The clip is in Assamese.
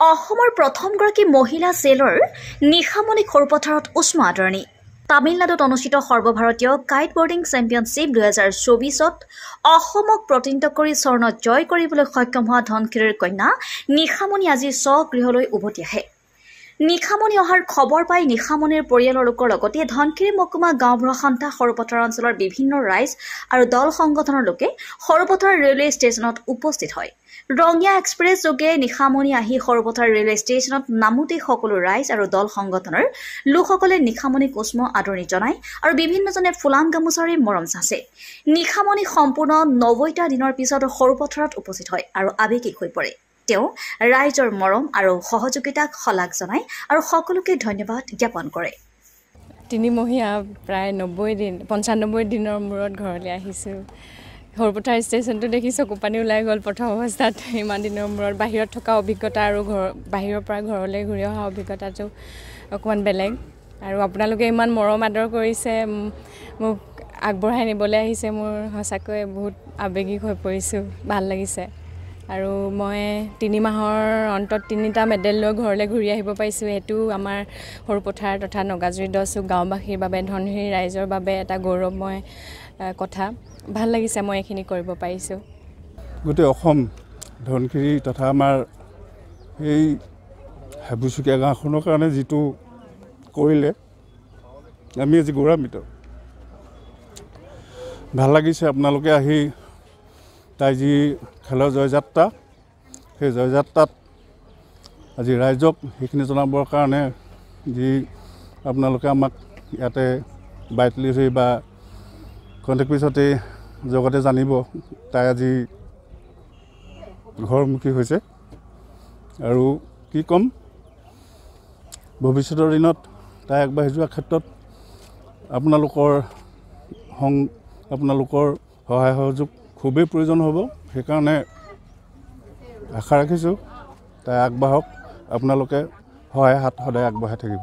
অসমৰ প্ৰথমগৰাকী মহিলা চেলৰ নিশামণি খেলপথাৰত উষ্ম আদৰণি। তামিলনাডুত অনুষ্ঠিত সৰ্বভাৰতীয় কাইট বৰ্ডিং চেম্পিয়নশ্বিপ 2024ত অসমক প্ৰতিনিধিত্ব কৰি স্বৰ্ণ জয় কৰিবলৈ সক্ষম হোৱা ধনশিৰিৰ কন্যা নিশামণি আজি স্বগৃহলৈ উভতি আহে। নিশামণি অহাৰ খবৰ পাই নিশামণিৰ পৰিয়ালৰ লোকৰ লগতে ধনশিৰি মহকুমা গাঁওবুঢ়া সন্থা সৰুপথাৰ অঞ্চলৰ বিভিন্ন ৰাইজ আৰু দল সংগঠনৰ লোকে সৰুপথাৰ ৰেলৱে ষ্টেচনত উপস্থিত হয়। ৰঙিয়া এক্সপ্ৰেছ যোগে নিশামণি আহি সৰুপথাৰ ৰেলৱে ষ্টেচনত নামোতে সকলো ৰাইজ আৰু দল সংগঠনৰ লোকসকলে নিশামণিক উষ্ম আদৰণি জনায় আৰু বিভিন্নজনে ফুলাম গামোচাৰে মৰম চাচে। নিশামণি সম্পূৰ্ণ 90টা দিনৰ পিছত সৰুপথাৰত উপস্থিত হয় আৰু আৱেগিক হৈ পৰে। তেওঁ ৰাইজৰ মৰম আৰু সহযোগিতাক শলাগ জনায় আৰু সকলোকে ধন্যবাদ জ্ঞাপন কৰে। তিনিমহীয়া প্ৰায় 95 দিনৰ মূৰত ঘৰলৈ আহিছোঁ। সৰুপথাৰ ষ্টেচনটো দেখি চকু পানী ওলাই গ'ল। প্ৰথম অৱস্থাত ইমান দিনৰ মূৰত বাহিৰত থকা অভিজ্ঞতা আৰু বাহিৰৰ পৰা ঘৰলৈ ঘূৰি অহা অভিজ্ঞতাটো অকণমান বেলেগ। আৰু আপোনালোকে ইমান মৰম আদৰ কৰিছে, মোক আগবঢ়াই নিবলৈ আহিছে। মোৰ সঁচাকৈ বহুত আৱেগিক হৈ পৰিছোঁ, ভাল লাগিছে। আৰু মই 3 মাহৰ অন্তত 3টা মেডেল লৈ ঘৰলৈ ঘূৰি আহিব পাৰিছোঁ। সেইটো আমাৰ সৰুপথাৰ তথা নগাজুৰি 10 চুক গাঁওবাসীৰ বাবে, ধনশিৰি ৰাইজৰ বাবে এটা গৌৰৱময় কথা। ভাল লাগিছে মই এইখিনি কৰিব পাৰিছোঁ। গোটেই অসম ধনশিৰি তথা আমাৰ এই হাবুচুকীয়া গাঁওখনৰ কাৰণে যিটো কৰিলে আমি আজি গৌৰৱান্বিত। ভাল লাগিছে আপোনালোকে আহি তাই যি খেলৰ জয়যাত্ৰা, সেই জয়যাত্ৰাত আজি ৰাইজক সেইখিনি জনাবৰ কাৰণে যি আপোনালোকে আমাক ইয়াতে বাইটলি হৈ বা কণ্টেক্ট পিছতে জগতে জানিব তাই আজি ঘৰমুখী হৈছে। আৰু কি ক'ম, ভৱিষ্যতৰ দিনত তাই আগবাঢ়ি যোৱাৰ ক্ষেত্ৰত আপোনালোকৰ সহায় সহযোগ খুবেই প্ৰয়োজন হ'ব। সেইকাৰণে আশা ৰাখিছোঁ তাই আগবাঢ়ক, আপোনালোকে সহায় হাত সদায় আগবঢ়াই থাকিব।